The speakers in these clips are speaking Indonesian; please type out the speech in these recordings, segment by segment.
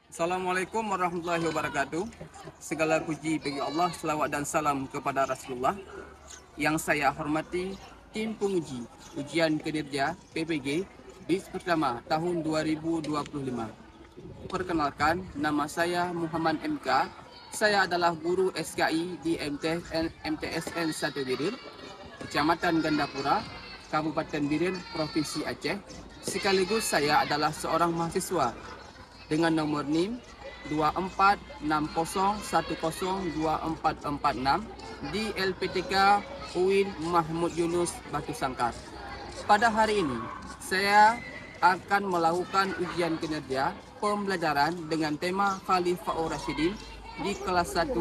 Assalamualaikum warahmatullahi wabarakatuh. Segala puji bagi Allah, selawat dan salam kepada Rasulullah. Yang saya hormati tim penguji ujian kinerja PPG BIS pertama tahun 2025. Perkenalkan, nama saya Muhammad MK. Saya adalah guru SKI di MTSN 1 Biren, Kecamatan Gandapura, Kabupaten Biren, Provinsi Aceh. Sekaligus saya adalah seorang mahasiswa dengan nomor NIM 2460102446 di LPTK UIN Mahmud Yunus Batu Sangkar. Pada hari ini, saya akan melakukan ujian kinerja pembelajaran dengan tema Khalifaur Rasyidin di kelas 1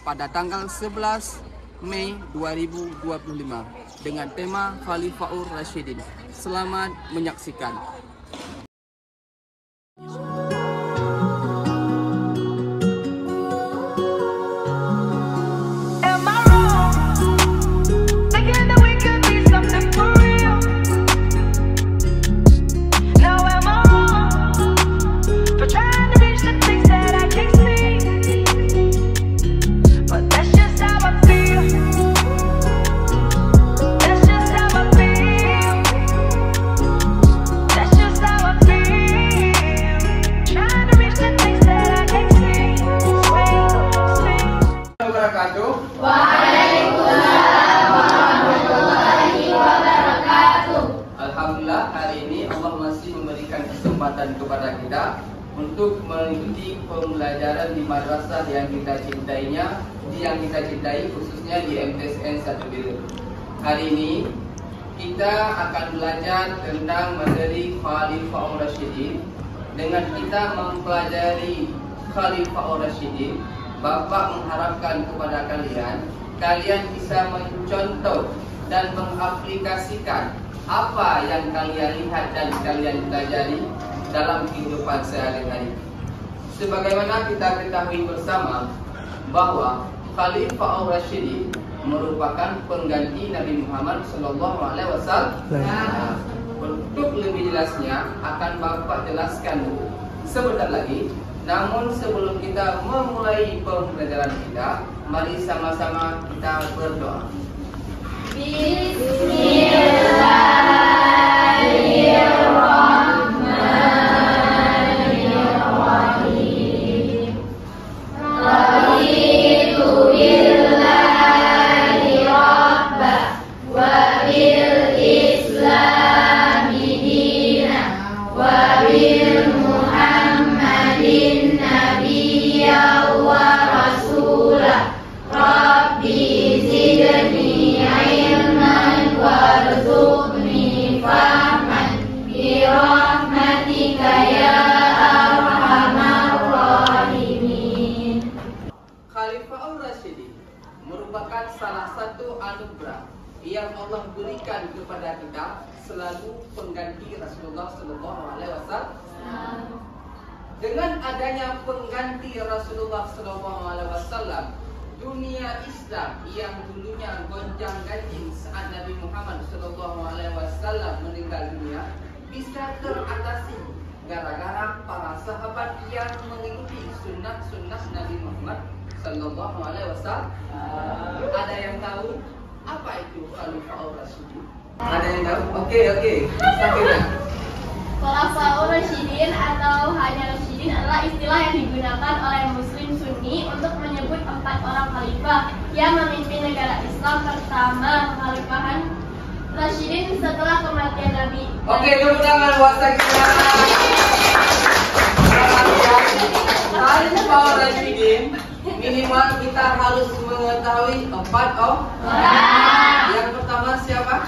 pada tanggal 11 Mei 2025 dengan tema Khalifaur Rasyidin. Selamat menyaksikan. Waalaikumsalam warahmatullahi wabarakatuh. Alhamdulillah, hari ini Allah masih memberikan kesempatan kepada kita untuk mengikuti pembelajaran di madrasah yang kita cintai, khususnya di MTSN 1 Biren. Hari ini kita akan belajar tentang materi Khalifaur Rasyidin. Dengan kita mempelajari Khalifaur Rasyidin, Bapak mengharapkan kepada kalian bisa mencontoh dan mengaplikasikan apa yang kalian lihat dan kalian pelajari dalam kehidupan sehari-hari. Sebagaimana kita ketahui bersama bahwa Khalifaur Rasyidin merupakan pengganti Nabi Muhammad SAW. Untuk lebih jelasnya akan Bapak jelaskan sebentar lagi. Namun sebelum kita memulai pembelajaran kita, mari sama-sama kita berdoa. Bismillahirrahmanirrahim. Raditu billahi rabba wa bil islami dina wa bil Muhammadin nabiyya wa rasulah. Rabbi zidni ilman warzuqni fahman bi rahmatika ya arhamar rahimin. Khalifaur Rasyidin merupakan salah satu anugerah yang Allah berikan kepada kita selalu pengganti Rasulullah SAW. Dengan adanya pengganti Rasulullah SAW, dunia Islam yang dulunya gonjang-ganjing saat Nabi Muhammad SAW meninggal dunia bisa teratasi gara-gara para sahabat yang mengikuti sunnah Nabi Muhammad SAW. Ada yang tahu apa itu Khalifaur Rasyidin? Ada yang tahu? Oke. Sampaikan. Khulafaur Rasyidin atau hanya Rasyidin adalah istilah yang digunakan oleh Muslim Sunni untuk menyebut 4 orang khalifah yang memimpin negara Islam pertama kekhalifahan Rasyidin setelah kematian Nabi. Oke, tepuk tangan buat kita. Khalifaur Rasyidin minimal kita harus mengetahui 4 orang. Yang pertama siapa?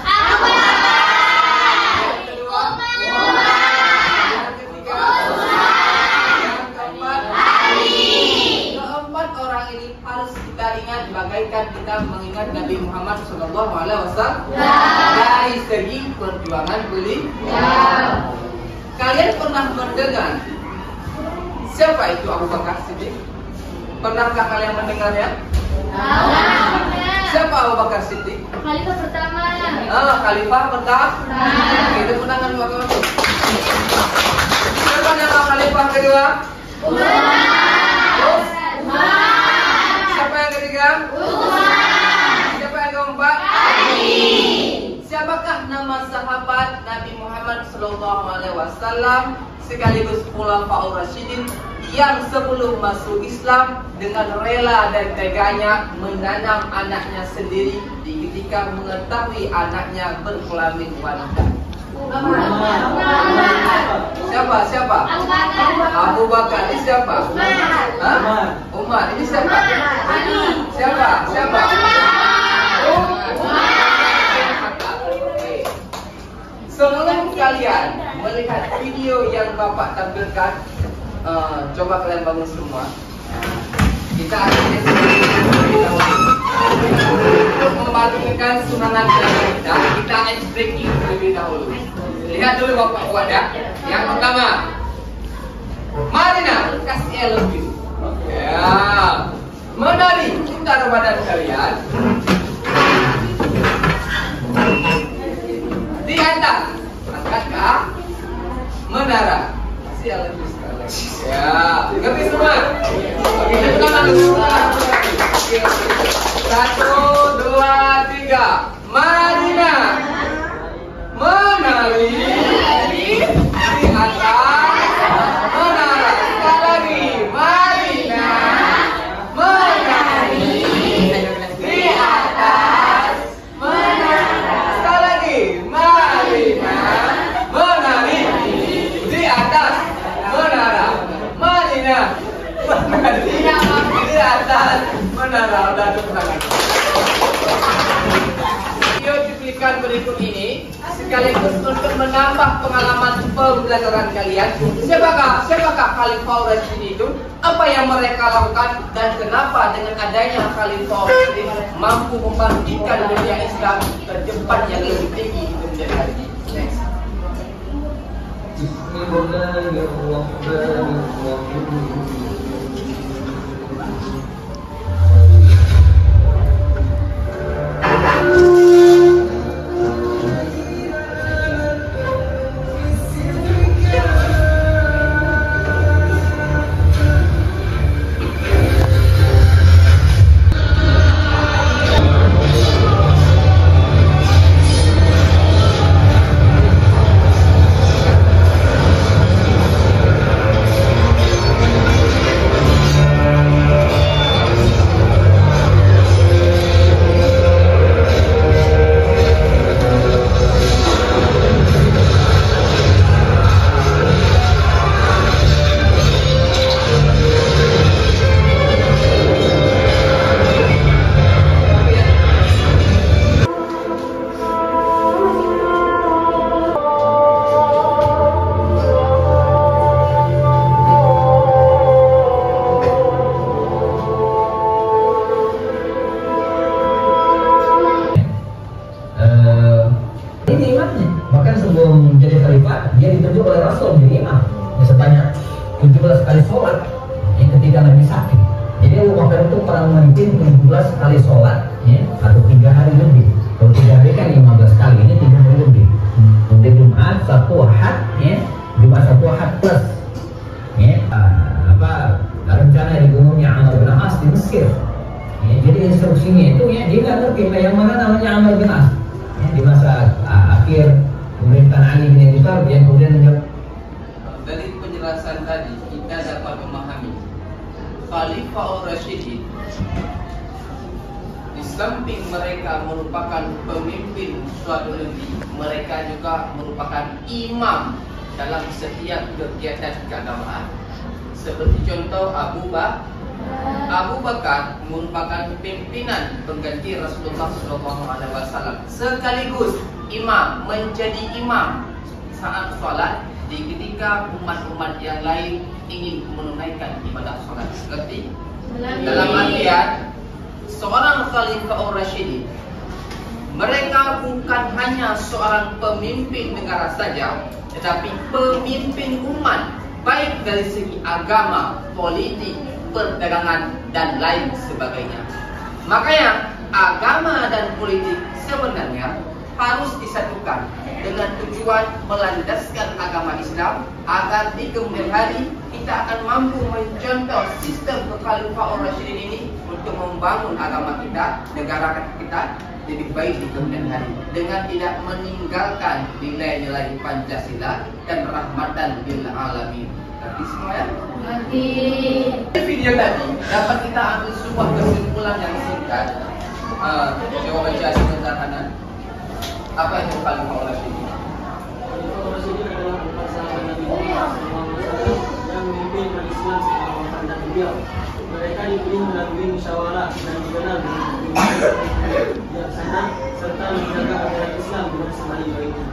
Bagaikan kita mengingat Nabi Muhammad SAW dari segi perjuangan beliau. Kalian pernah mendengar siapa itu Abu Bakar Siddiq? Pernahkah kalian mendengarnya? Siapa Abu Bakar Siddiq? Khalifah pertama. Khalifah pertama. Itu menangan dua. Siapa nama khalifah kedua? Terus? Siapa yang ketiga? Siapa yang keempat? Siapakah nama sahabat Nabi Muhammad SAW sekaligus Khulafaur Rasyidin yang sebelum masuk Islam dengan rela dan teganya menanam anaknya sendiri ketika mengetahui anaknya berkelamin wanita? Siapa? Abu Bakar. Ini siapa? Umar. Ini siapa? Siapa? Sebelum kalian melihat video yang Bapak tampilkan, coba kalian bangun semua. Kita akan untuk membagikan semangat kita ice breaking terlebih dahulu. Lihat dulu Bapak buat ya. Yang pertama, Marina kasih I love you. Ya, menari putar badan kalian di atas, angkat menara. Kasih I love you sekali. Ya, ngerti semua? Oke, kita tangan semua. 1, 2, 3. Marina menari di atas menara. Sekali lagi, Marina menari di atas menara. Sekali lagi, Marina menari di atas menara. Marina menari di atas menara. Udah tepuk tangan. Video cuplikan berikut ini sekaligus untuk menambah pengalaman pembelajaran kalian. Siapakah Khalifah Rasyidin itu? Apa yang mereka lakukan dan kenapa dengan adanya Khalifah Rasyidin mampu membangkitkan dunia Islam ke tempat yang lebih tinggi dunia hari ini. Next. Bismillahirrahmanirrahim. Dia ditunjuk oleh Rasul menjadi imam. Sebanyak 17 kali sholat yang ketika Nabi sakit. Jadi Abu Bakar itu pernah memimpin 17 kali sholat ya, atau 3 hari lebih. Kalau 3 hari kan 15 kali, ini 3 hari lebih. Untuk Jumat, Sabtu, Ahad ya, Jumat, Sabtu, Ahad plus ya, rencana dibunuhnya Amr bin As di Mesir ya, jadi instruksinya itu ya, dia nggak ngerti yang mana namanya Amr bin As ya, di masa akhir pemerintahan Ali bin Abi Thalib yang kemudian menjawab. Dari penjelasan tadi kita dapat memahami Khalifah Rasyidin di samping mereka merupakan pemimpin suatu negeri, mereka juga merupakan imam dalam setiap kegiatan keagamaan. Seperti contoh Abu Bakar merupakan pimpinan pengganti Rasulullah SAW sekaligus imam, menjadi imam saat sholat di ketika umat-umat yang lain ingin menunaikan ibadah sholat. Seperti dalam artian seorang Khalifah Rasyidin, mereka bukan hanya seorang pemimpin negara saja, tetapi pemimpin umat, baik dari segi agama, politik, perdagangan, dan lain sebagainya. Makanya agama dan politik sebenarnya harus disatukan dengan tujuan melandaskan agama Islam agar di kemudian hari kita akan mampu mencontoh sistem Khalifah Rasyidin ini untuk membangun agama kita, negara kita jadi baik di kemudian hari dengan tidak meninggalkan nilai-nilai Pancasila dan rahmatan lil alamin. Tapi semua ya. Di video tadi dapat kita ambil sebuah kesimpulan yang singkat. Coba baca sebentar kanan. Apa itu Khalifah Rasyidin? Khalifah Rasyidin adalah empat sahabat Nabi Muhammad SAW yang memimpin umat Islam setelah wafatnya beliau. Mereka dipilih melalui musyawarah dan dikenal dengan bijaksana serta menjaga ajaran Islam dengan sebaik-baiknya.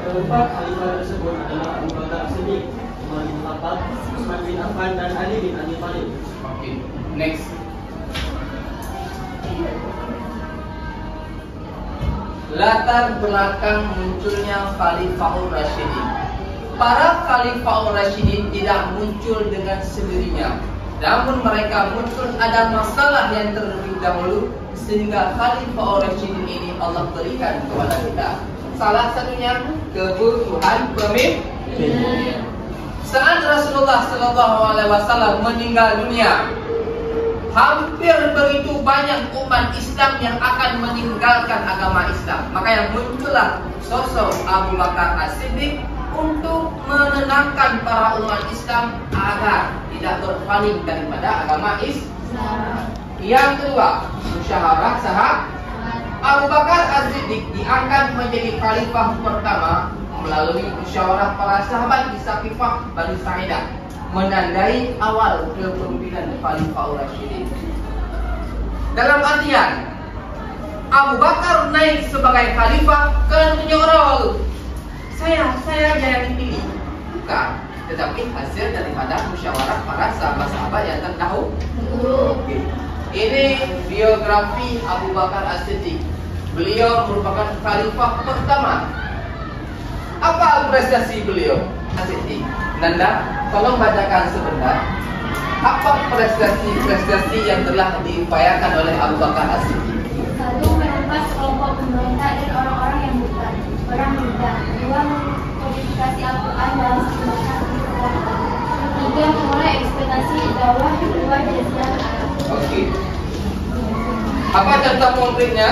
Keempat khalifah tersebut adalah Abu Bakar Siddiq, Umar bin Khattab, Utsman bin Affan, dan Ali bin Abi Thalib. Oke, next. Latar belakang munculnya Khalifah Rasyidin. Para Khalifah Rasyidin tidak muncul dengan sendirinya, namun mereka muncul ada masalah yang terlebih dahulu sehingga Khalifah Rasyidin ini Allah berikan kepada kita. Salah satunya kebutuhan pemimpin. Saat Rasulullah SAW meninggal dunia, hampir begitu banyak umat Islam yang akan meninggalkan agama Islam. Maka yang muncullah sosok Abu Bakar As-Siddiq untuk menenangkan para umat Islam agar tidak berpaling daripada agama Islam. Yang kedua, musyawarah sahabat. Abu Bakar As-Siddiq diangkat menjadi khalifah pertama melalui musyawarah para sahabat di Saqifah Bani Sa'idah, menandai awal kepemimpinan Khalifah Rasyidin. Dalam artian Abu Bakar naik sebagai khalifah kan menyorol saya yang dipilih, bukan, tetapi hasil daripada musyawarah para sahabat-sahabat yang terdahulu. Ini biografi Abu Bakar As-Siddiq. Beliau merupakan khalifah pertama. Apa prestasi beliau? As-Siddiq. Nanda, tolong bacakan sebentar. Apa prestasi yang telah diupayakan oleh Abu Bakar As-Siddiq? 1. Menumpas kelompok pemberontak dan orang-orang yang bukan orang muda. 2. Mengkodifikasi Al-Quran dalam sistem kekuatan. 3. Memulai ekspektasi dakwah kedua Jazirah Arab. Oke. Apa contoh konkretnya?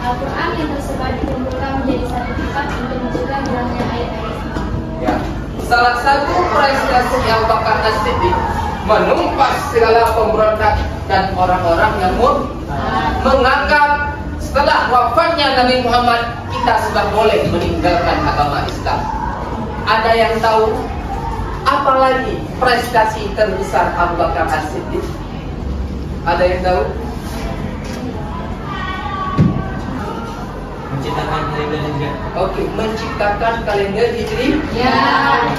Al-Quran yang tersebar dikumpulkan menjadi satu kitab untuk mencegah hilangnya ayat-ayat. Ya. Salah satu prestasi Abu Bakar As-Siddiq menumpas segala pemberontak dan orang-orang yang menganggap setelah wafatnya Nabi Muhammad kita sudah boleh meninggalkan agama Islam. Ada yang tahu apa lagi prestasi terbesar Abu Bakar As-Siddiq? Ada yang tahu? Menciptakan kalender Hijriah. Oke, menciptakan kalender Hijri. Ya.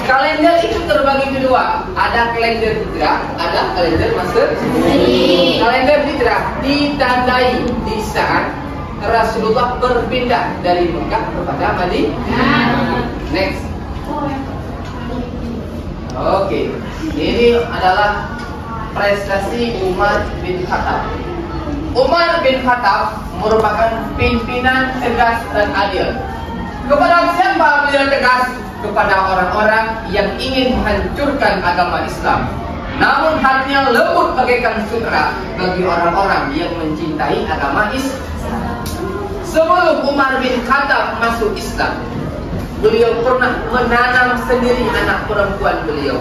Kalender itu terbagi kedua. Ada kalender Hijrah, ada kalender Masehi. Kalender Hijrah ditandai di saat Rasulullah berpindah dari Mekah kepada Madinah. Next. Oke, ini adalah prestasi Umar bin Khattab. Umar bin Khattab merupakan pimpinan tegas dan adil. Kepada siapa beliau tegas? Kepada orang-orang yang ingin menghancurkan agama Islam. Namun hatinya lembut bagaikan sutra bagi orang-orang yang mencintai agama Islam. Sebelum Umar bin Khattab masuk Islam, beliau pernah menanam sendiri anak perempuan beliau.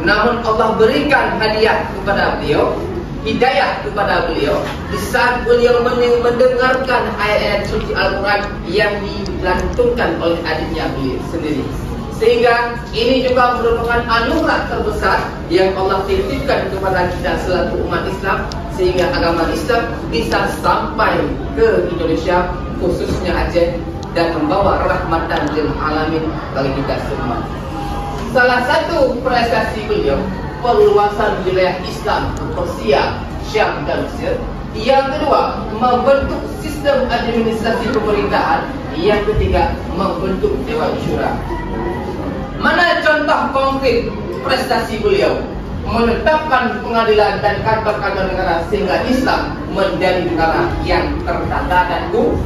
Namun Allah berikan hadiah kepada beliau, hidayah kepada beliau di saat beliau mendengarkan ayat-ayat suci Al-Quran yang dilantunkan oleh adiknya beliau sendiri. Sehingga ini juga merupakan anugerah terbesar yang Allah titipkan kepada kita selaku umat Islam, sehingga agama Islam bisa sampai ke Indonesia, khususnya Aceh, dan membawa rahmatan lil alamin bagi kita semua. Salah satu prestasi beliau perluasan wilayah Islam ke Persia, Syam dan Mesir. Yang kedua, membentuk sistem administrasi pemerintahan. Yang ketiga, membentuk Dewan Syura. Mana contoh konkret prestasi beliau? Menetapkan pengadilan dan kantor-kantor negara sehingga Islam menjadi negara yang tertata dan hukum.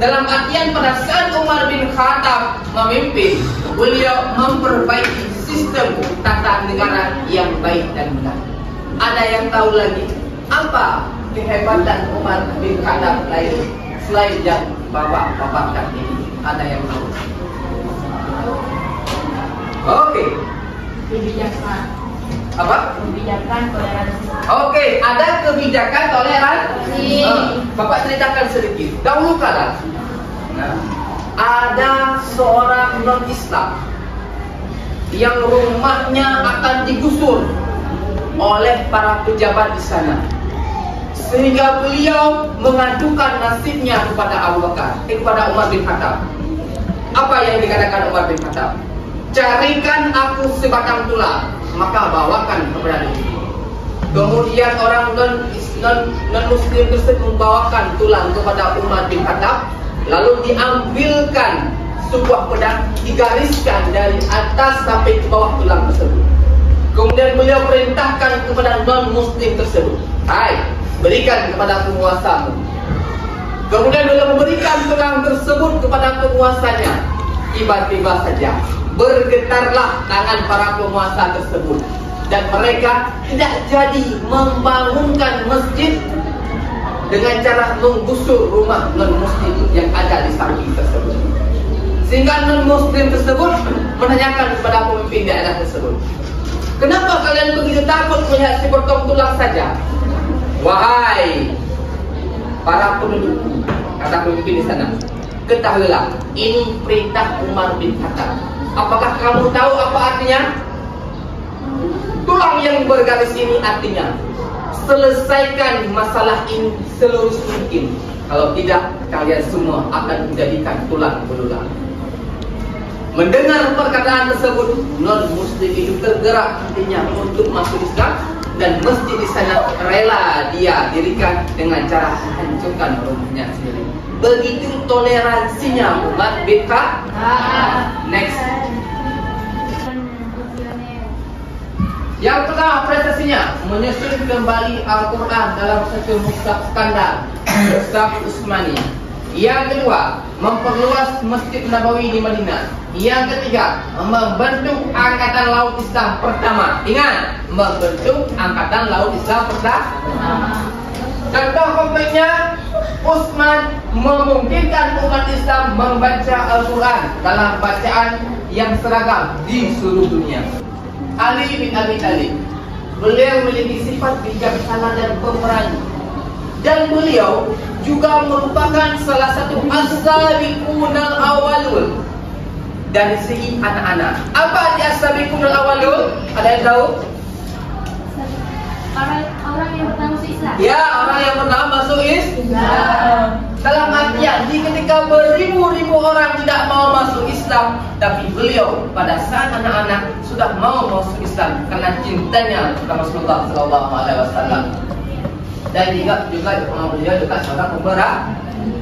Dalam artian pada saat Umar bin Khattab memimpin, beliau memperbaiki sistem tata negara yang baik dan benar. Ada yang tahu lagi apa kehebatan Umar bin Khattab lain selain yang bapak tadi? Ada yang tahu? Oke. Kebijakan. Apa? Kebijakan toleransi. Oke, ada kebijakan toleransi. Bapak ceritakan sedikit. Dahulu kala, ada seorang non-Islam yang rumahnya akan digusur oleh para pejabat di sana, sehingga beliau mengadukan nasibnya kepada kepada Umar bin Khattab. Apa yang dikatakan Umar bin Khattab? Carikan aku sebatang tulang, maka bawakan kepada diri. Kemudian orang non-Muslim tersebut membawakan tulang kepada Umar bin Khattab, lalu diambilkan sebuah pedang, digariskan dari atas sampai ke bawah tulang tersebut. Kemudian beliau perintahkan kepada non-Muslim tersebut, hai, berikan kepada penguasamu. Kemudian beliau memberikan tulang tersebut kepada penguasanya. Tiba-tiba saja bergetarlah tangan para penguasa tersebut, dan mereka tidak jadi membangunkan masjid dengan cara menggusur rumah non-Muslim yang ada di samping tersebut. Sehingga non-Muslim tersebut menanyakan kepada pemimpin daerah tersebut, kenapa kalian begitu takut melihat sepotong tulang saja? Wahai para penduduk, kata pemimpin di sana, ketahuilah, ini perintah Umar bin Khattab. Apakah kamu tahu apa artinya? Tulang yang bergaris ini artinya selesaikan masalah ini selurus mungkin. Kalau tidak, kalian semua akan menjadikan tulang belulang. Mendengar perkataan tersebut, non-Muslim itu tergerak hatinya untuk masuk Islam, dan masjid di sana rela dia dirikan dengan cara menghancurkan rumahnya sendiri. Begitu toleransinya Umar bin Khattab. Next. Yang pertama prestasinya menyusun kembali Al-Quran dalam satu mushaf skandal, mushaf Utsmani. Yang kedua, memperluas Masjid Nabawi di Madinah. Yang ketiga, membentuk Angkatan Laut Islam pertama. Ingat, membentuk Angkatan Laut Islam pertama. Contoh konkretnya, Utsman memungkinkan umat Islam membaca Al-Quran dalam bacaan yang seragam di seluruh dunia. Ali bin Abi Thalib, beliau memiliki sifat bijaksana dan pemberani, dan beliau juga merupakan salah satu as-sabiqunal awwalun dari segi anak-anak. Apa arti as-sabiqunal awwalun? Ada yang tahu? Orang yang pertama masuk Islam. Ya, orang yang pertama masuk Islam. Dalam artian, ketika beribu-ribu orang tidak mau masuk Islam, tapi beliau pada saat anak-anak sudah mau masuk Islam karena cintanya kepada Rasulullah SAW. Dan juga beliau juga seorang pemberani.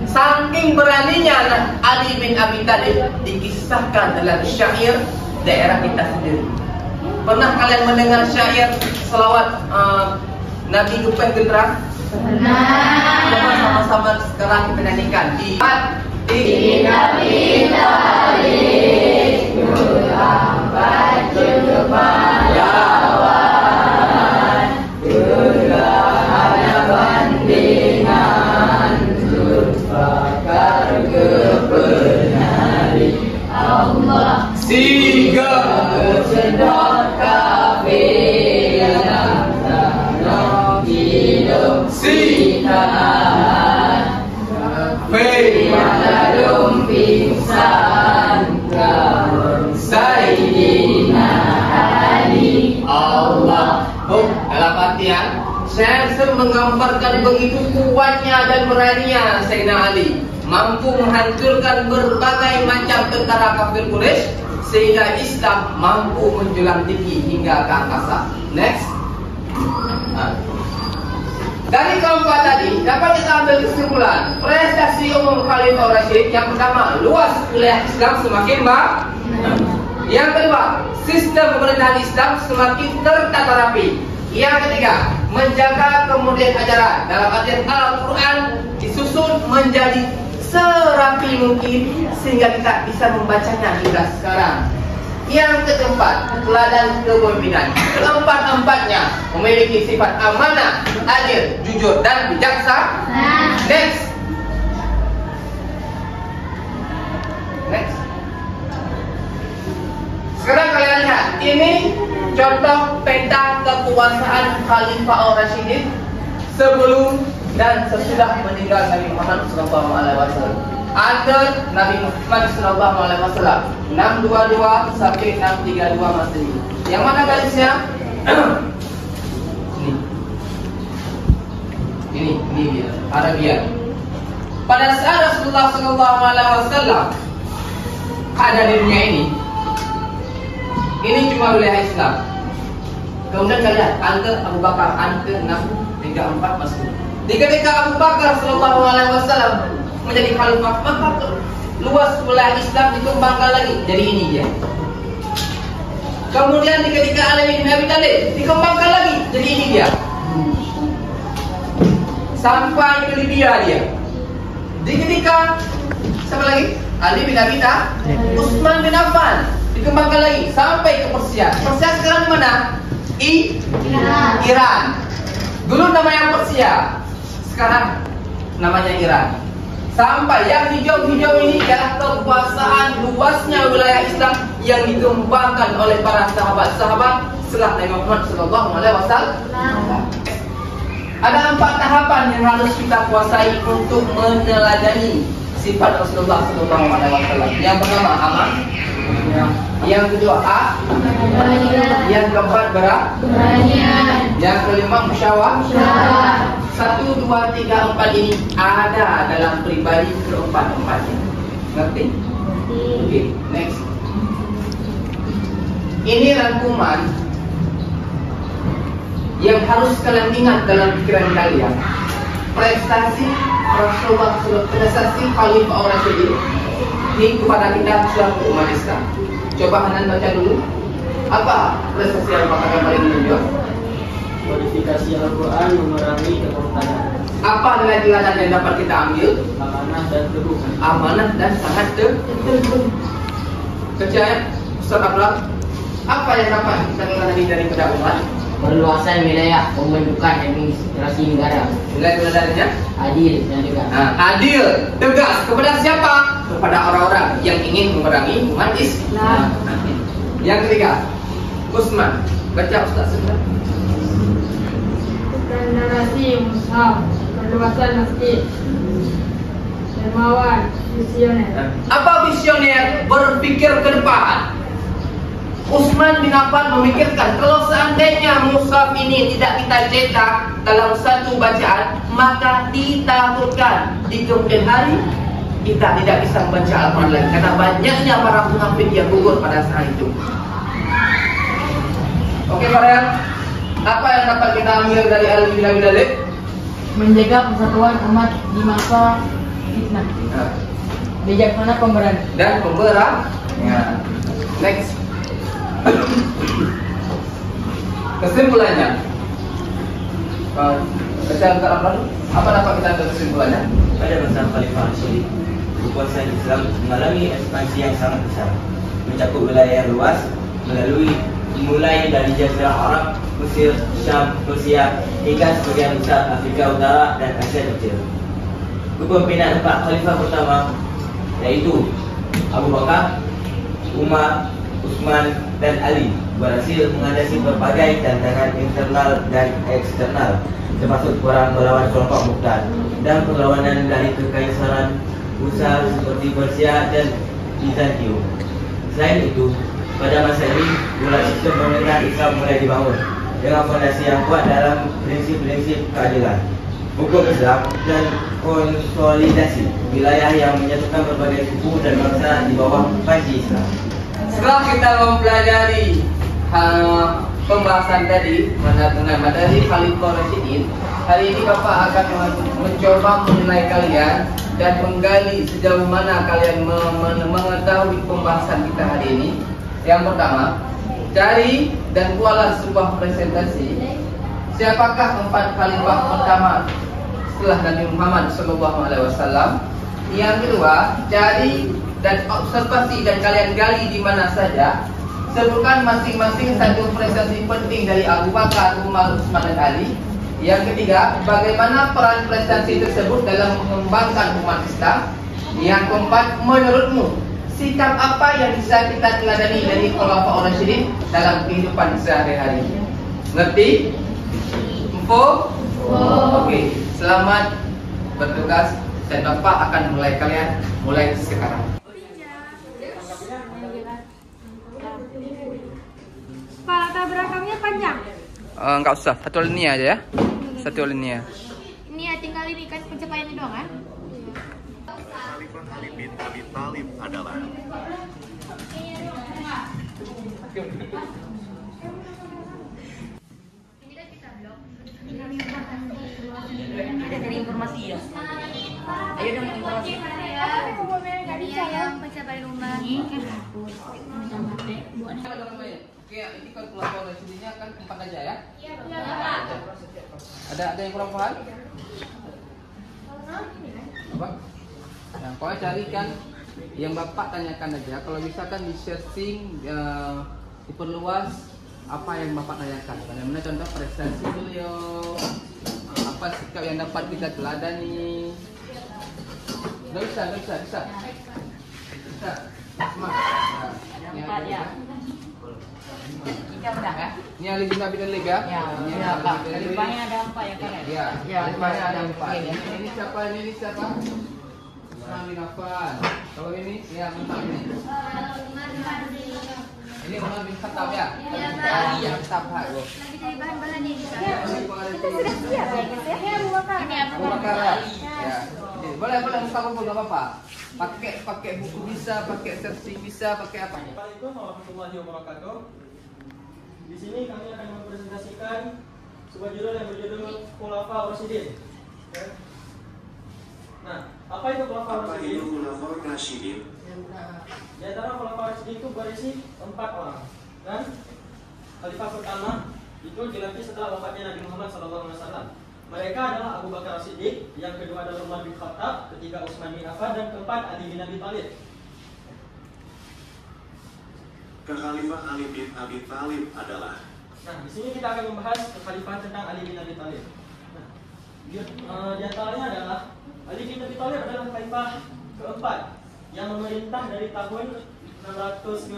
Saking beraninya Ali bin Abi Thalib dikisahkan dalam syair daerah kita sendiri. Pernah kalian mendengar syair selawat Nabi Gepeng Gendera? Coba sama-sama sekarang kita nyanyikan. Di Nabi Thalib pulang baju pahlawan, bergahaya bandingan, Zulfikar kepenari Allah, siga sedot kafilah, hidup sitaan, Fiyadum pingsan kau Sayyidina Ali Allah. Dalam artian, saya menggambarkan begitu kuatnya dan beraninya Sayyidina Ali, mampu menghancurkan berbagai macam tentara kafir Quraisy, sehingga Islam mampu menjulang tinggi hingga ke angkasa. Next. Dari keempat tadi dapat kita ambil kesimpulan prestasi umum Khalifah Rasyid. Yang pertama, luas wilayah Islam semakin baik. Yang kedua, sistem pemerintahan Islam semakin tertata rapi. Yang ketiga, menjaga kemudian ajaran. Dalam artian Al-Quran disusun menjadi serapi mungkin sehingga kita bisa membacanya hingga sekarang. Yang keempat, teladan kepemimpinan. Keempat-empatnya memiliki sifat amanah, adil, jujur, dan bijaksana. Next. Sekarang kalian lihat, ini contoh peta kekuasaan Khalifah Ar-Rasyidin sebelum dan sesudah meninggal Nabi Muhammad SAW. Ada Nabi Muhammad SAW 622 sampai 632 Masehi. Yang mana garisnya? Ini dia, Arabia. Pada saat Rasulullah SAW ada di dunia ini cuma wilayah Islam. Kemudian kalian angka Abu Bakar, angka 634 Masehi. Ketika Abu Bakar SAW menjadi khalifah, maka luas wilayah Islam dikembangkan lagi. Jadi ini dia. Kemudian ketika Ali bin Abi Thalib dikembangkan lagi. Jadi ini dia. Sampai ke Libya dia. Ketika siapa lagi? Ali bin Abi Thalib, Utsman bin Affan dikembangkan lagi sampai ke Persia. Persia sekarang di mana? Iran. Dulu namanya Persia, sekarang namanya Iran. Sampai yang hijau-hijau ini adalah kekuasaan luasnya wilayah Islam yang dikembangkan oleh para sahabat-sahabat setelah Nabi Muhammad SAW. Ada 4 tahapan yang harus kita kuasai untuk meneladani sifat Rasulullah SAW. Yang pertama aman, yang kedua yang keempat beranian, yang kelima musyawarah. 1, 2, 3, 4 ini ada dalam pribadi keempat-empatnya. Ngerti? Oke, next. Ini rangkuman yang harus kalian ingat dalam pikiran kalian. Prestasi Rasulullah SAW, prestasi Khalifah Ar-Rasyidin ini kepada kita selaku umat Islam. Coba Hanan baca dulu. Apa prestasi yang katakan paling menonjol? Modifikasi Al-Quran memerangi kemurtadan. Apa nilai teladan yang dapat kita ambil? Amanah dan teguh. Amanah dan sangat teguh. Kecaya, Ustaz Abdullah, apa yang dapat kita teladani daripada umat? Perluasan wilayah, pembentukan administrasi negara. Nilai teladannya? Adil dan juga adil, tegas kepada siapa? Kepada orang-orang yang ingin memerangi umat Islam. Yang ketiga, Utsman, baca Ustaz Sebentar. Narasi mushaf, perluasan masjid, dermawan, visioner. Apa visioner? Berpikir ke depan. Utsman bin Affan memikirkan kalau seandainya mushaf ini tidak kita cetak dalam satu bacaan, maka ditakutkan di kemudian hari kita tidak bisa membaca Al-Quran lagi karena banyaknya para munafik yang gugur pada saat itu. Oke, kalian, apa yang dapat kita ambil dari Ali bin Abi Thalib? menjaga persatuan umat di masa fitnah. Bijaksana pemberani Dan pemberani. Next. Kesimpulannya, apa dapat kita ambil kesimpulannya? Pada masa Khalifah Ar-Rasyidin, kekuasaan Islam mengalami ekspansi yang sangat besar, mencakup wilayah yang luas, mulai dari Jazirah Arab, Mesir, Syam, Persia, hingga sebagian besar Afrika Utara dan Asia Kecil. Kepemimpinan 4 Khalifah pertama, yaitu Abu Bakar, Umar, Utsman, dan Ali, berhasil mengatasi berbagai tantangan internal dan eksternal, termasuk perang melawan kelompok Muqtad dan perlawanan dari kekaisaran besar seperti Persia dan Bizantium. Selain itu, pada masa ini, pula sistem pemerintahan Islam mulai dibangun dengan fondasi yang kuat dalam prinsip-prinsip keadilan, hukum Islam, dan konsolidasi wilayah yang menyatukan berbagai suku dan bangsa di bawah panji Islam. Setelah kita mempelajari pembahasan tadi mengenai materi Khalifah Ar-Rasyidin, hari ini Bapak akan mencoba menilai kalian dan menggali sejauh mana kalian mengetahui pembahasan kita hari ini. Yang pertama, cari dan buatlah sebuah presentasi. Siapakah 4 khalifah pertama setelah Nabi Muhammad SAW? Yang kedua, cari dan observasi dan kalian gali di mana saja. Sebutkan masing-masing satu prestasi penting dari Abu Bakar, Umar, Utsman dan Ali. Yang ketiga, bagaimana peran prestasi tersebut dalam mengembangkan umat Islam. Yang keempat, menurutmu sikap apa yang bisa kita teladani dari Khulafaur Rasyidin dalam kehidupan sehari-hari? Ngerti? Info? Oke, selamat bertugas dan Bapak akan kalian mulai sekarang. Latar belakangnya panjang. Enggak usah, satu linia aja ya. Satu linia. Ini ya tinggal ini kan pencapaiannya doang kan? Khalifah Ali bin Abi Thalib adalah Ada dari informasi ya. Ayo dong informasi. Dia yang pencapaian rumah. Oke, ini kalkulator resilinya kan 4 aja ya. Iya. Ada yang kurang paham? Apa? Nah, kau carikan yang Bapak tanyakan aja. Kalau bisa kan di searching, diperluas apa yang Bapak tanyakan. Bagaimana contoh prestasi beliau, apa sikap yang dapat kita teladani. Bisa. Semangat. Ada 4 ya. Kita udah kan? Ini Ali bin Abi Thalib ya? Ya, ya Pak. Khalifahnya ada 4 ya kan? Ya, Ya, khalifahnya ada 4. Oke. Ini siapa? Ini siapa? Utsman bin Affan. Kalau ini, ya mantap ini. Ini Umar bin Khattab ya? Iya, Pak. Ali yang Khattab ha. Lagi cari bahan-bahan ini. Kita sudah siap ya guys ya? Ini Abu Bakar. Abu Bakar ya? Ya. Oke, boleh muka kumpul enggak apa-apa. Pakai buku bisa, pakai searching bisa, pakai apa? Assalamualaikum warahmatullahi wabarakatuh. Di sini kami akan mempresentasikan sebuah judul yang berjudul Khulafaur Rasyidin. Oke. Nah, apa itu Khulafaur Rasyidin? Khulafaur Rasyidin? Di antara Khulafaur Rasyidin itu berisi 4 orang. Dan khalifah pertama itu dilantik setelah wafatnya Nabi Muhammad SAW. Mereka adalah Abu Bakar As-Siddiq, yang kedua adalah Umar bin Khattab, ketiga Utsman bin Affan, dan keempat Ali bin Abi Thalib. Khalifah Ali bin Abi Thalib adalah. Nah, di sini kita akan membahas kekhalifahan tentang Ali bin Abi Thalib. Nah, di antaranya adalah Ali bin Abi Thalib adalah khalifah keempat yang memerintah dari tahun 656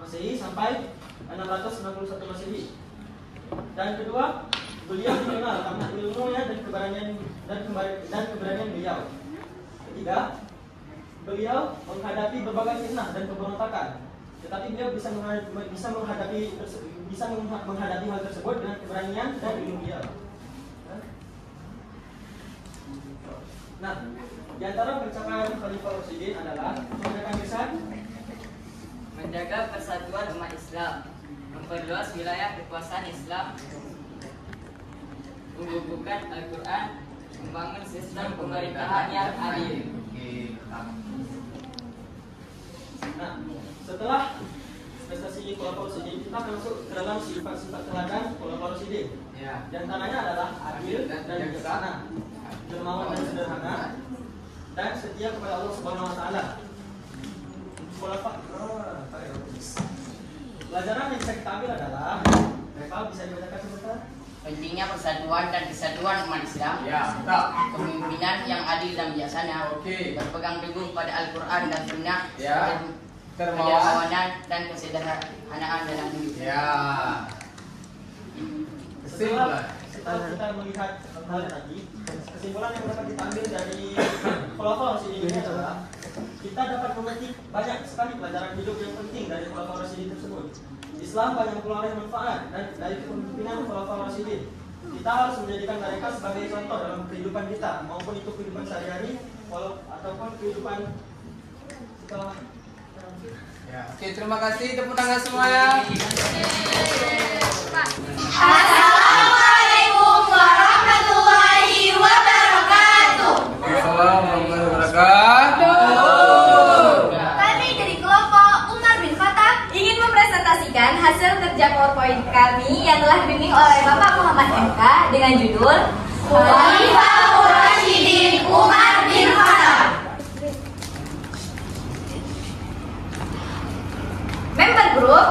Masehi sampai 691 Masehi. Dan kedua, beliau dikenal karena ilmunya dan keberanian beliau. Ketiga, beliau menghadapi berbagai fitnah dan pemberontakan, tetapi beliau bisa menghadapi hal tersebut dengan keberanian dan ilmu beliau. Nah, di antara pencapaian Khulafaur Rasyidin adalah menegakkan lisan, Menjaga persatuan umat Islam, memperluas wilayah kekuasaan Islam, menggugurkan Al-Quran, membangun sistem pemerintahan yang adil. Nah, setelah prestasi Khulafaur Rasyidin, kita akan masuk ke dalam sifat-sifat teladan Khulafaur Rasyidin. Ya. Di antaranya adalah adil dan bijaksana, dermawan dan sederhana, dan setia kepada Allah Subhanahu Wa Taala. Pelajaran yang bisa kita ambil adalah, Reva bisa dibacakan sebentar? Pentingnya persatuan dan kesatuan umat Islam. Ya, mantap. Kepemimpinan yang adil dan bijaksana. Oke. Berpegang teguh pada Al-Quran dan Sunnah. Ya. Kedermawanan dan kesederhanaan dalam hidup. Ya. Setelah kita melihat hal tadi, kesimpulan yang dapat kita ambil dari Khulafaur Rasyidin ini adalah kita dapat memetik banyak sekali pelajaran hidup yang penting dari Khulafaur Rasyidin tersebut. Islam banyak memperoleh manfaat dan dari kepemimpinan Khulafaur Rasyidin. Kita harus menjadikan mereka sebagai contoh dalam kehidupan kita, maupun itu kehidupan sehari-hari, ataupun kehidupan setelah. Ya. Oke, terima kasih. Tepuk tangan semuanya. Assalamualaikum warahmatullahi wabarakatuh. Assalamualaikum warahmatullahi wabarakatuh. Kami dari kelompok Umar bin Khattab ingin mempresentasikan hasil kerja PowerPoint kami yang telah dibimbing oleh Bapak Muhammad MK dengan judul Khulafaur Rasyidin Umar bin Khattab. Member grup,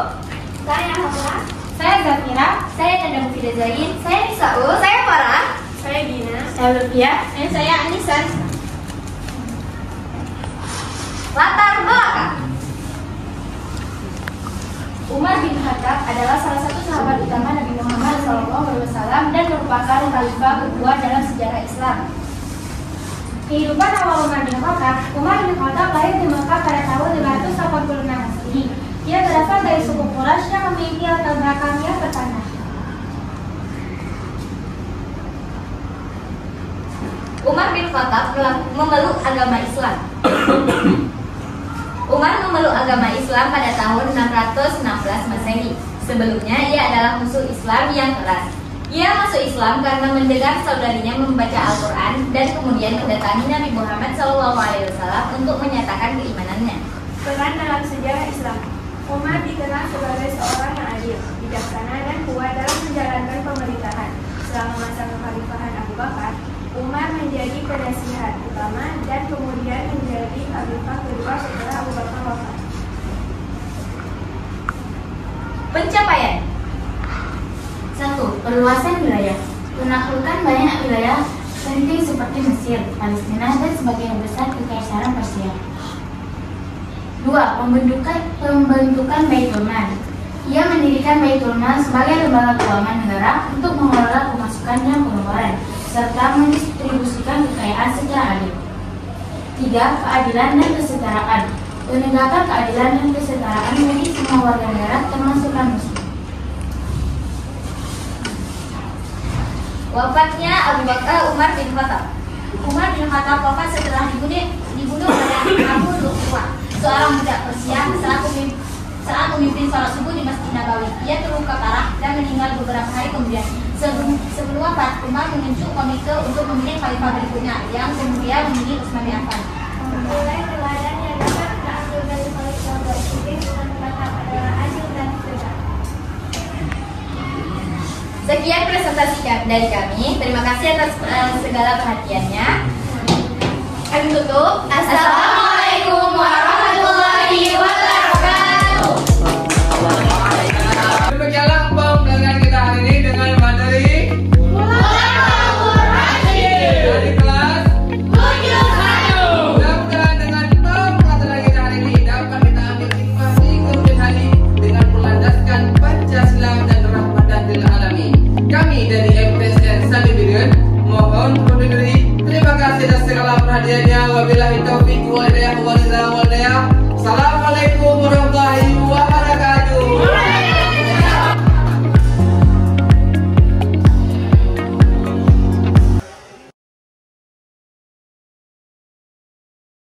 Saya Hamla. saya Zafira, saya Nada Mufidah Zain, saya Nisaul, saya Farah, Saya Gina. saya Lutfia, dan saya Anisan. Latar belakang. Umar bin Khattab adalah salah satu sahabat utama Nabi Muhammad SAW dan merupakan khalifah kedua dalam sejarah Islam. Kehidupan awal Umar bin Khattab lahir di Mekah pada tahun 586 Masehi. Dia berasal dari suku Quraisy yang memiliki latar belakang yang bertanah. Umar bin Khattab memeluk agama Islam. Umar memeluk agama Islam pada tahun 616 Masehi. Sebelumnya ia adalah musuh Islam yang keras. Ia masuk Islam karena mendengar saudarinya membaca Al-Quran dan kemudian mendatangi Nabi Muhammad SAW untuk menyatakan keimanannya. Peran dalam sejarah Islam. Umar dikenal sebagai seorang yang adil, bijaksana, dan kuat dalam menjalankan pemerintahan. Selama masa kekhalifahan Abu Bakar, Umar menjadi penasihat utama dan kemudian menjadi khalifah kedua setelah Abu Bakar wafat. Pencapaian. 1. Perluasan wilayah. Menaklukkan banyak wilayah penting seperti Mesir, Palestina, dan sebagian besar Kekaisaran Persia. 2. Pembentukan Baitul Mal. Ia mendirikan Baitul Mal sebagai lembaga keuangan negara untuk mengelola pemasukan dan pengeluaran, serta mendistribusikan kekayaan secara adil. 3. Keadilan dan kesetaraan. Menegakkan keadilan dan kesetaraan bagi semua warga negara termasuk muslim. Wafatnya Umar bin Khattab. Umar bin Khattab wafat setelah dibunuh oleh Abu Lu'lu'ah, seorang budak Persia saat memimpin sholat subuh di Masjid Nabawi. Ia terluka parah dan meninggal beberapa hari kemudian. Sebelum wafat, Umar menunjuk komite untuk memilih khalifah berikutnya, yang kemudian memilih Utsman bin Affan. Memulai teladan yang dapat diambil dari khalifah Rasyidin dengan kata adalah adil dan tegak. Sekian presentasi dari kami. Terima kasih atas segala perhatiannya. Kami tutup. Assalamualaikum.